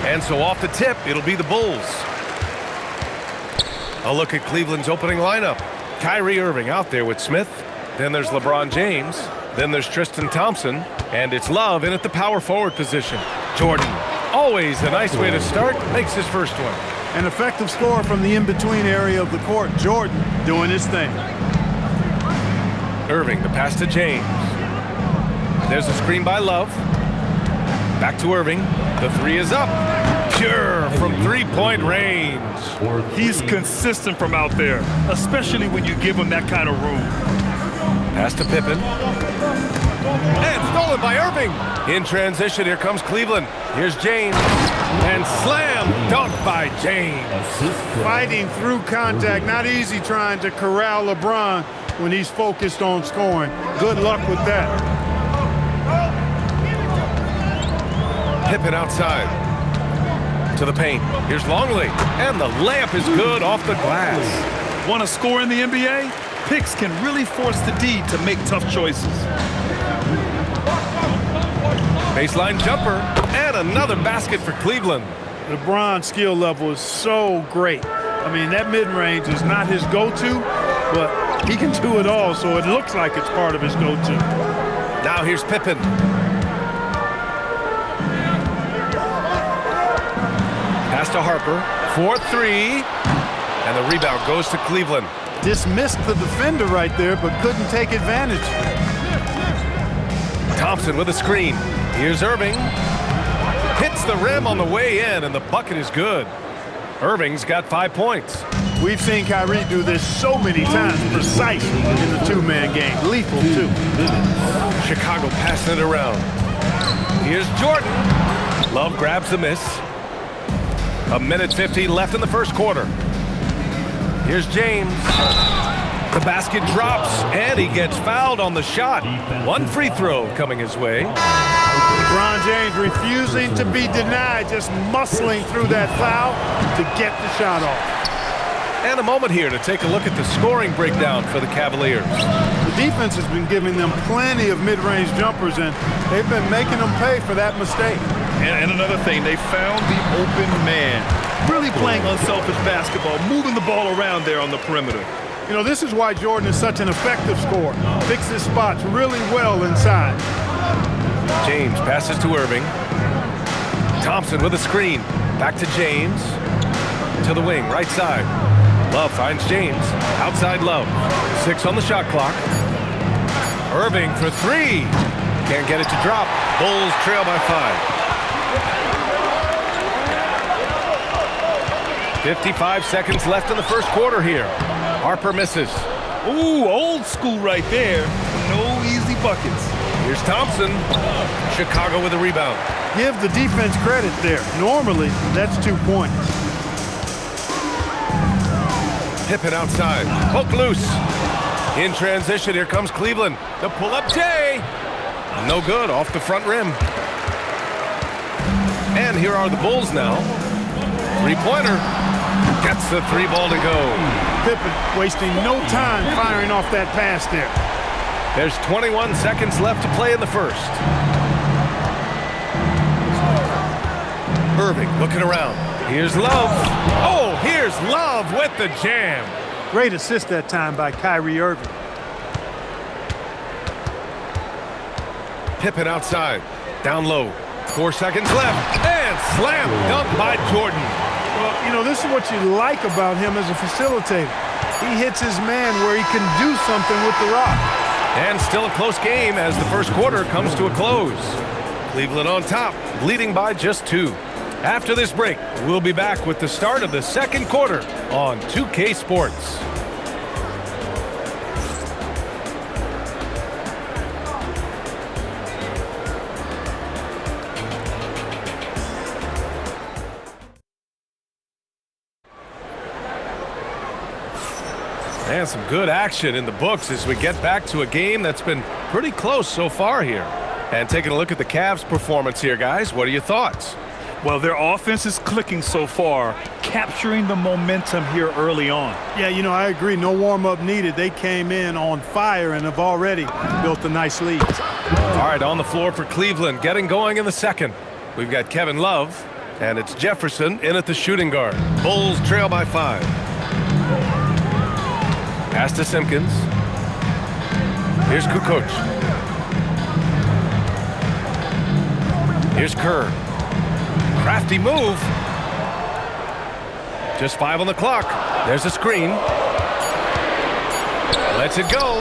And so off the tip, it'll be the Bulls. A look at Cleveland's opening lineup. Kyrie Irving out there with Smith. Then there's LeBron James. Then there's Tristan Thompson. And it's Love in at the power forward position. Jordan, always a nice way to start, makes his first one. An effective scorer from the in-between area of the court. Jordan doing his thing. Irving, the pass to James. There's a screen by Love. Back to Irving. The three is up. Pure from three-point range. He's consistent from out there, especially when you give him that kind of room. Pass to Pippen. And stolen by Irving. In transition, here comes Cleveland. Here's James. And slam dunk by James. Fighting through contact. Not easy trying to corral LeBron when he's focused on scoring. Good luck with that. Pippen outside. To the paint. Here's Longley. And the layup is good off the glass. Want to score in the NBA? Picks can really force the D to make tough choices. Baseline jumper. And another basket for Cleveland. LeBron's skill level is so great. I mean, that mid-range is not his go-to, but he can do it all, so it looks like it's part of his go-to. Now here's Pippen. Pass to Harper, 4-3, and the rebound goes to Cleveland. Dismissed the defender right there, but couldn't take advantage. Thompson with a screen. Here's Irving. Hits the rim on the way in, and the bucket is good. Irving's got 5 points. We've seen Kyrie do this so many times, precise in the two-man game. Lethal, too. Chicago passing it around. Here's Jordan. Love grabs the miss. 1:50 left in the first quarter. Here's James. The basket drops, and he gets fouled on the shot. One free throw coming his way. LeBron James refusing to be denied, just muscling through that foul to get the shot off. And a moment here to take a look at the scoring breakdown for the Cavaliers. The defense has been giving them plenty of mid-range jumpers, and they've been making them pay for that mistake. And another thing, they found the open man. Really playing unselfish basketball, moving the ball around there on the perimeter. You know, this is why Jordan is such an effective scorer. Fixes spots really well inside. James passes to Irving. Thompson with a screen. Back to James. To the wing, right side. Love finds James. Outside Love. 6 on the shot clock. Irving for 3. Can't get it to drop. Bulls trail by 5. 55 seconds left in the first quarter here. Harper misses. Ooh, old school right there. No easy buckets. Here's Thompson. Chicago with a rebound. Give the defense credit there. Normally, that's 2 points. Pippen outside. Hook loose. In transition, here comes Cleveland. The pull-up J. No good, off the front rim. And here are the Bulls now. Three-pointer. Gets the 3 ball to go. Pippen wasting no time firing off that pass there. There's 21 seconds left to play in the first. Irving looking around. Here's Love. Oh, here's Love with the jam. Great assist that time by Kyrie Irving. Pippen outside. Down low. 4 seconds left. And slam dunk by Jordan. Well, you know, this is what you like about him as a facilitator. He hits his man where he can do something with the rock. And still a close game as the first quarter comes to a close. Cleveland on top, leading by just 2. After this break, we'll be back with the start of the second quarter on 2K Sports. And some good action in the books as we get back to a game that's been pretty close so far here. And taking a look at the Cavs' performance here, guys, what are your thoughts? Well, their offense is clicking so far, capturing the momentum here early on. Yeah, you know, I agree. No warm-up needed. They came in on fire and have already built a nice lead. All right, on the floor for Cleveland, getting going in the second. We've got Kevin Love. And it's Jefferson in at the shooting guard. Bulls trail by 5. Pass to Simpkins. Here's Kukoc. Here's Kerr. Crafty move. Just 5 on the clock. There's a screen. Lets it go.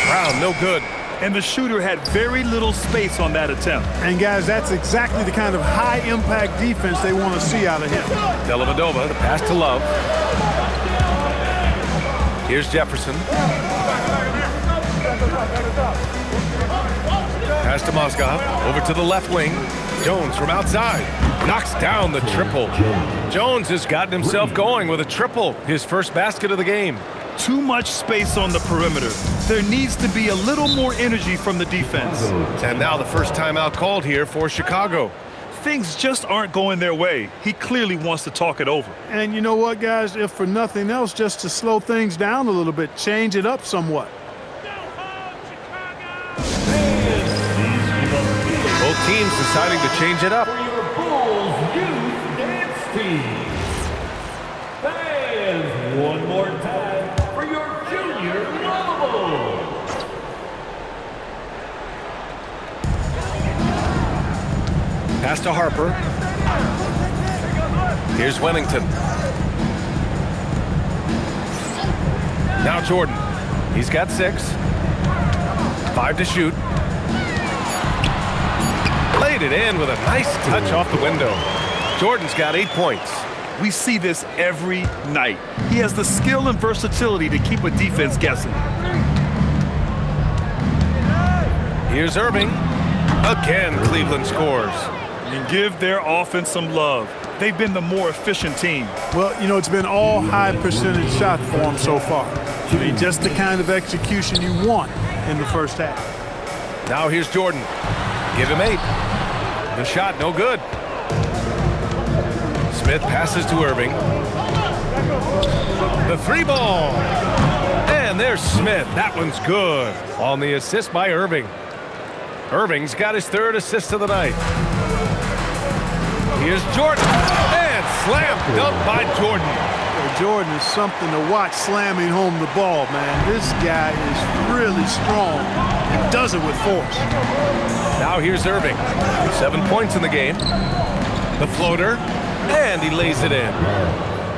Brown, no good. And the shooter had very little space on that attempt. And guys, that's exactly the kind of high-impact defense they want to see out of him. Dellavedova, the pass to Love. Here's Jefferson. Pass to Mozgov. Over to the left wing. Jones from outside. Knocks down the triple. Jones has gotten himself going with a triple. His first basket of the game. Too much space on the perimeter. There needs to be a little more energy from the defense. And now the first timeout called here for Chicago. Things just aren't going their way. He clearly wants to talk it over. And you know what, guys? If for nothing else, just to slow things down a little bit, change it up somewhat. Both teams deciding to change it up. For your Bulls youth dance team. Fans, one more time for your junior level. Pass to Harper. Here's Wennington. Now Jordan. He's got 6. 5 to shoot. Laid it in with a nice touch off the window. Jordan's got 8 points. We see this every night. He has the skill and versatility to keep a defense guessing. Here's Irving. Again, Cleveland scores. And give their offense some love. They've been the more efficient team. Well, you know, it's been all high percentage shot for them so far. I mean, just the kind of execution you want in the first half. Now here's Jordan. Give him 8. The shot, no good. Smith passes to Irving. The 3 ball. And there's Smith. That one's good. On the assist by Irving. Irving's got his 3rd assist of the night. Here's Jordan. And slam dunk by Jordan. Jordan is something to watch slamming home the ball, man. This guy is really strong and does it with force. Now here's Irving. 7 points in the game. The floater. And he lays it in.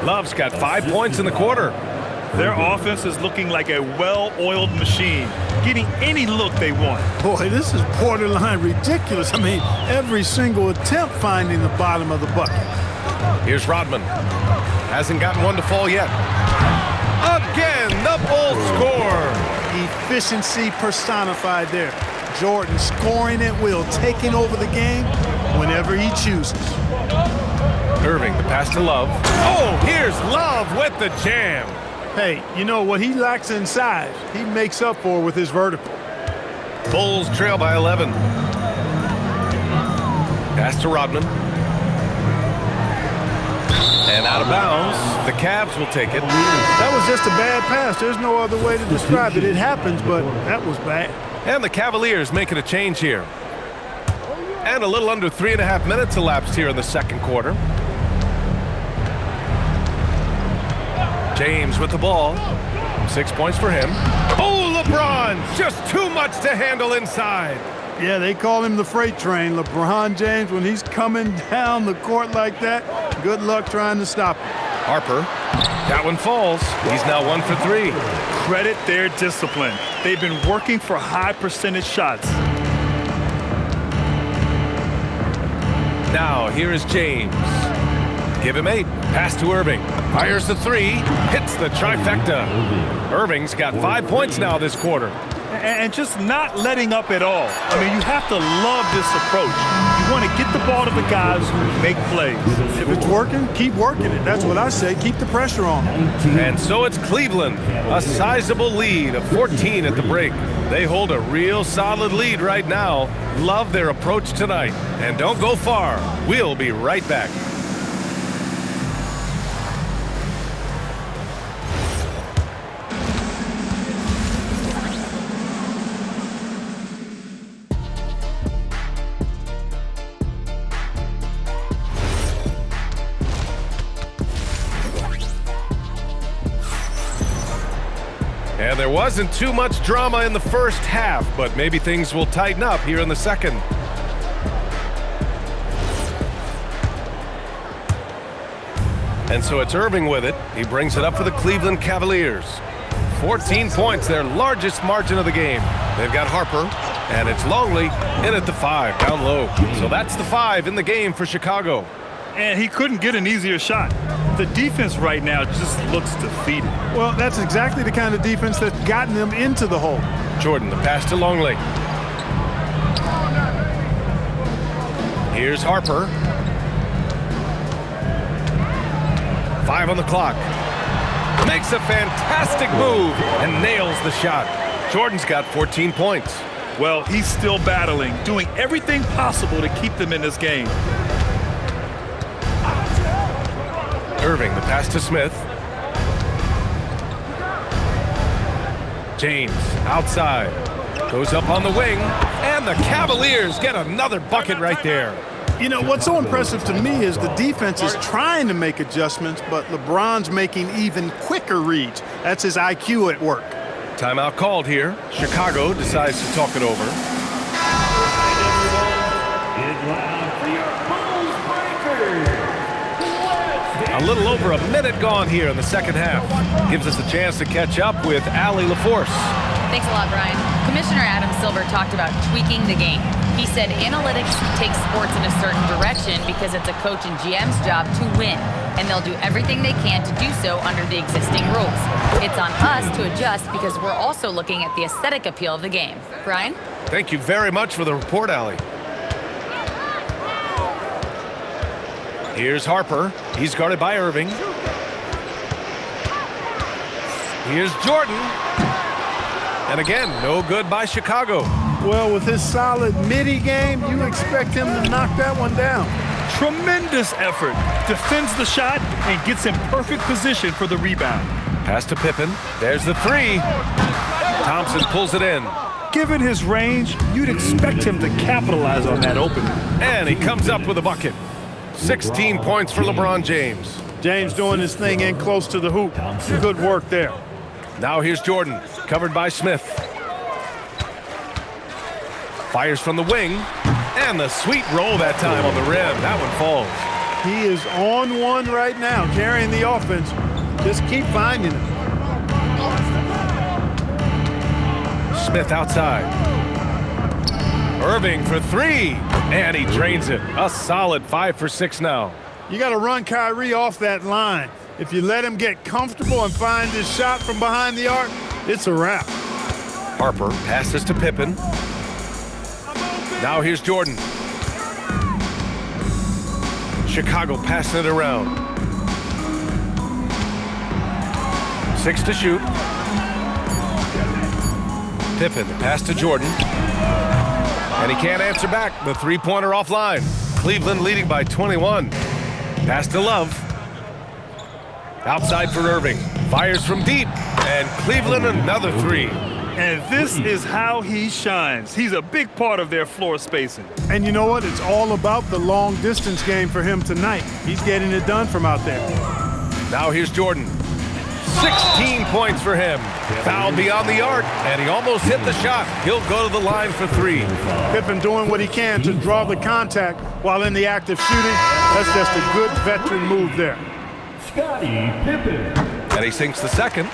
Love's got 5 points in the quarter. Their offense is looking like a well-oiled machine, getting any look they want. Boy, this is borderline ridiculous. I mean, every single attempt finding the bottom of the bucket. Here's Rodman. Hasn't gotten one to fall yet. Again, the Bulls score. Efficiency personified there. Jordan scoring at will, taking over the game whenever he chooses. Irving, the pass to Love. Oh, here's Love with the jam. Hey, you know what he lacks in size, he makes up for with his vertical. Bulls trail by 11. Pass to Rodman. And out of bounds. The Cavs will take it. That was just a bad pass. There's no other way to describe it. It happens, but that was bad. And the Cavaliers making a change here. And a little under 3.5 minutes elapsed here in the second quarter. James with the ball. 6 points for him. Oh, LeBron! Just too much to handle inside. Yeah, they call him the freight train. LeBron James, when he's coming down the court like that, good luck trying to stop him. Harper. That one falls. He's now 1 for 3. Credit their discipline. They've been working for high percentage shots. Now, here is James. Give him 8. Pass to Irving. Fires the 3. Hits the trifecta. Irving's got 5 points now this quarter. And just not letting up at all. I mean, you have to love this approach. You want to get the ball to the guys who make plays. If it's working, keep working it. That's what I say. Keep the pressure on. And so it's Cleveland. A sizable lead of 14 at the break. They hold a real solid lead right now. Love their approach tonight. And don't go far. We'll be right back. there wasn't too much drama in the first half, but maybe things will tighten up here in the second. And so it's Irving with it. He brings it up for the Cleveland Cavaliers. 14 points, their largest margin of the game. They've got Harper, and it's Longley in at the 5, down low. So that's the 5 in the game for Chicago. And he couldn't get an easier shot. The defense right now just looks defeated. Well, that's exactly the kind of defense that's gotten them into the hole. Jordan, the pass to Longley. Here's Harper. 5 on the clock. Makes a fantastic move and nails the shot. Jordan's got 14 points. Well, he's still battling, doing everything possible to keep them in this game. Irving, the pass to Smith. James, outside. Goes up on the wing, and the Cavaliers get another bucket right there. You know, what's so impressive to me is the defense is trying to make adjustments, but LeBron's making even quicker reads. That's his IQ at work. Timeout called here. Chicago decides to talk it over. Get loud for your Bulls breaker. A little over a minute gone here in the second half. Gives us a chance to catch up with Allie LaForce. Thanks a lot, Brian. Commissioner Adam Silver talked about tweaking the game. He said analytics takes sports in a certain direction because it's a coach and GM's job to win, and they'll do everything they can to do so under the existing rules. It's on us to adjust because we're also looking at the aesthetic appeal of the game. Brian? Thank you very much for the report, Allie. Here's Harper. He's guarded by Irving. Here's Jordan. And again, no good by Chicago. Well, with his solid midi game, you expect him to knock that one down. Tremendous effort. Defends the shot and gets in perfect position for the rebound. Pass to Pippen. There's the 3. Thompson pulls it in. Given his range, you'd expect him to capitalize on that opening. And he comes up with a bucket. 16 points for LeBron James. James doing his thing in close to the hoop. Good work there. Now here's Jordan, covered by Smith. Fires from the wing, and the sweet roll that time on the rim. That one falls. He is on one right now, carrying the offense. Just keep finding him. Smith outside. Irving for 3, and he drains it. A solid 5 for 6 now. You got to run Kyrie off that line. If you let him get comfortable and find his shot from behind the arc, it's a wrap. Harper passes to Pippen. Now here's Jordan. Chicago passing it around. 6 to shoot. Pippen, the pass to Jordan. And he can't answer back. The three-pointer offline. Cleveland leading by 21. Pass to Love. Outside for Irving. Fires from deep. And Cleveland another 3. And this is how he shines. He's a big part of their floor spacing. And you know what? It's all about the long-distance game for him tonight. He's getting it done from out there. Now here's Jordan. 16 points for him. Foul beyond the arc, and he almost hit the shot. He'll go to the line for 3. Pippen doing what he can to draw the contact while in the act of shooting. That's just a good veteran move there. Scottie Pippen. And he sinks the second.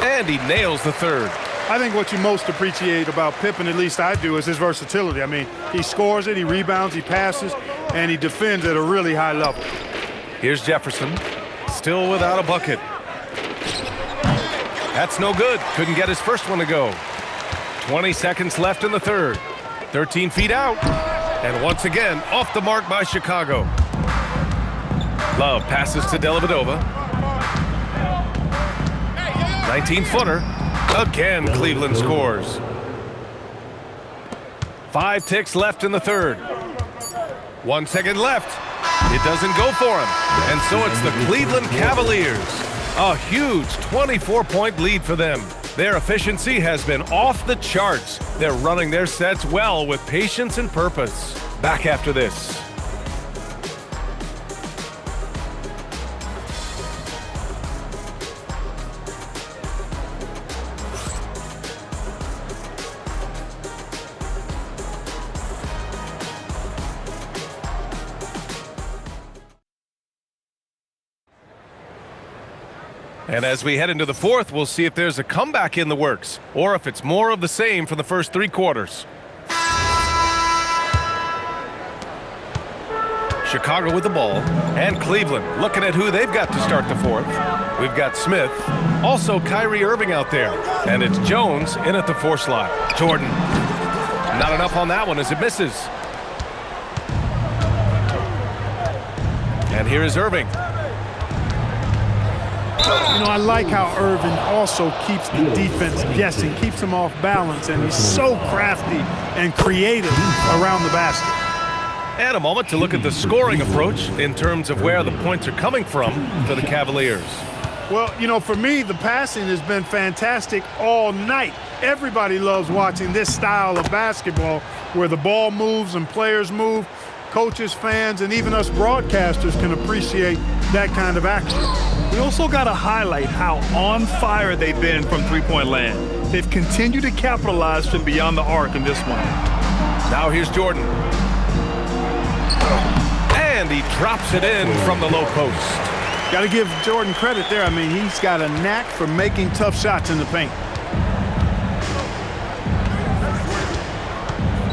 And he nails the third. I think what you most appreciate about Pippen, at least I do, is his versatility. I mean, he scores it, he rebounds, he passes, and he defends at a really high level. Here's Jefferson, still without a bucket. That's no good. Couldn't get his first one to go. 20 seconds left in the third. 13 feet out. And once again, off the mark by Chicago. Love passes to Dellavedova. 19-footer. Again, Cleveland scores. 5 ticks left in the third. 1 second left. It doesn't go for him. And so it's the Cleveland Cavaliers. A huge 24-point lead for them. Their efficiency has been off the charts. They're running their sets well with patience and purpose. Back after this. And as we head into the fourth, we'll see if there's a comeback in the works or if it's more of the same from the first 3 quarters. Chicago with the ball, and Cleveland looking at who they've got to start the fourth. We've got Smith, also Kyrie Irving out there, and it's Jones in at the 4 slot. Jordan, not enough on that one as it misses. And here is Irving. You know, I like how Irving also keeps the defense guessing, keeps them off balance, and he's so crafty and creative around the basket. And a moment to look at the scoring approach in terms of where the points are coming from for the Cavaliers. Well, you know, for me, the passing has been fantastic all night. Everybody loves watching this style of basketball where the ball moves and players move. Coaches, fans, and even us broadcasters can appreciate that kind of action. We also got to highlight how on fire they've been from three-point land. They've continued to capitalize from beyond the arc in this one. Now here's Jordan. And he drops it in from the low post. Got to give Jordan credit there. I mean, he's got a knack for making tough shots in the paint.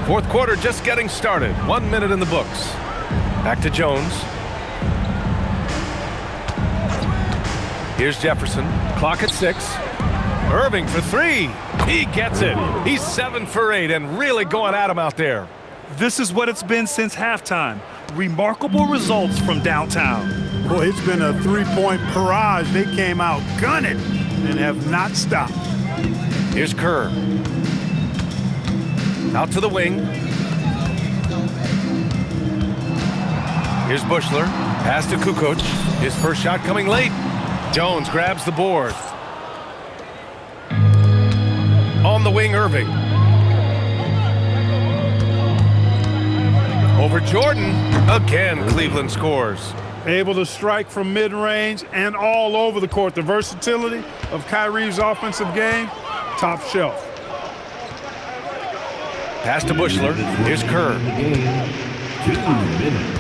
Fourth quarter just getting started. 1 minute in the books. Back to Jones. Here's Jefferson. Clock at 6. Irving for 3. He gets it. He's 7 for 8 and really going at him out there. This is what it's been since halftime. Remarkable results from downtown. Boy, it's been a 3-point barrage. They came out gunning and have not stopped. Here's Kerr. Out to the wing. Here's Bushler. Pass to Kukoc. His first shot coming late. Jones grabs the board. On the wing, Irving. Over Jordan. Again, Cleveland scores. Able to strike from mid-range and all over the court. The versatility of Kyrie's offensive game, top shelf. Pass to Bushler. Here's Kerr. 2 minutes.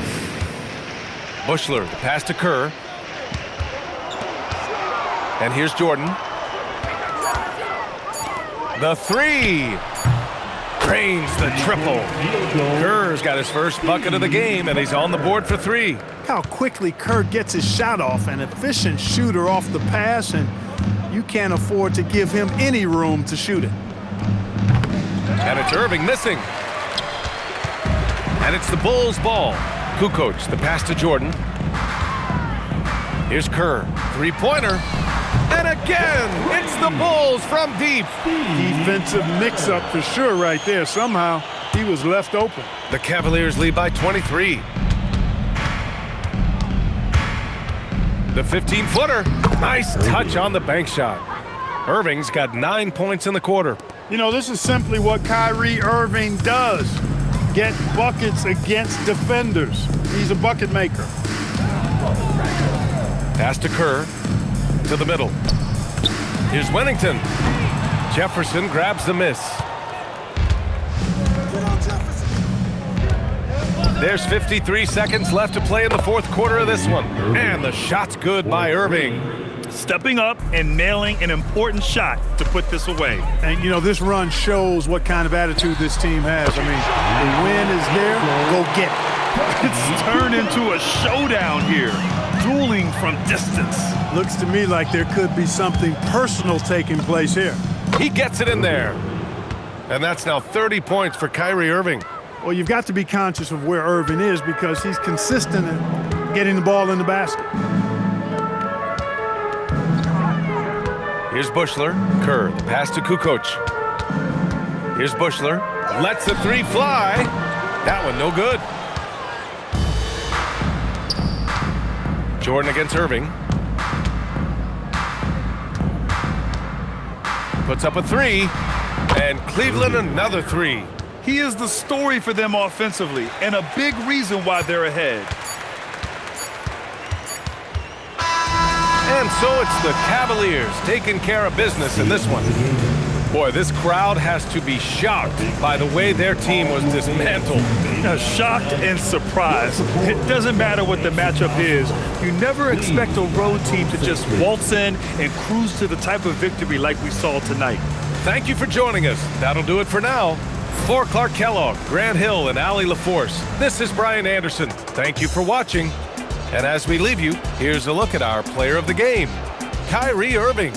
Bushler, the pass to Kerr. And here's Jordan. The 3. Drains the triple. Kerr's got his first bucket of the game, and he's on the board for 3. How quickly Kerr gets his shot off. An efficient shooter off the pass, and you can't afford to give him any room to shoot it. And it's Irving missing. And it's the Bulls' ball. Kukoc, the pass to Jordan. Here's Kerr. 3-pointer. And again, it's the Bulls from deep. Defensive mix-up for sure right there. Somehow, he was left open. The Cavaliers lead by 23. The 15-footer. Nice touch on the bank shot. Irving's got 9 points in the quarter. You know, this is simply what Kyrie Irving does. Get buckets against defenders. He's a bucket maker. Pass to Kerr. To the middle. Here's Wennington. Jefferson grabs the miss. There's 53 seconds left to play in the fourth quarter of this one. And the shot's good by Irving. Stepping up and nailing an important shot to put this away. And, you know, this run shows what kind of attitude this team has. I mean, the win is there, go get it. It's turned into a showdown here. Dueling from distance. Looks to me like there could be something personal taking place here. He gets it in there. And that's now 30 points for Kyrie Irving. Well, you've got to be conscious of where Irving is because he's consistent in getting the ball in the basket. Here's Bushler. Kerr, the pass to Kukoc. Here's Bushler. Lets the 3 fly. That one no good. Jordan against Irving. Puts up a 3. And Cleveland another 3. He is the story for them offensively and a big reason why they're ahead. And so it's the Cavaliers taking care of business in this one. Boy, this crowd has to be shocked by the way their team was dismantled. Shocked and surprised. It doesn't matter what the matchup is. You never expect a road team to just waltz in and cruise to the type of victory like we saw tonight. Thank you for joining us. That'll do it for now. For Clark Kellogg, Grant Hill, and Allie LaForce, this is Brian Anderson. Thank you for watching. And as we leave you, here's a look at our player of the game, Kyrie Irving.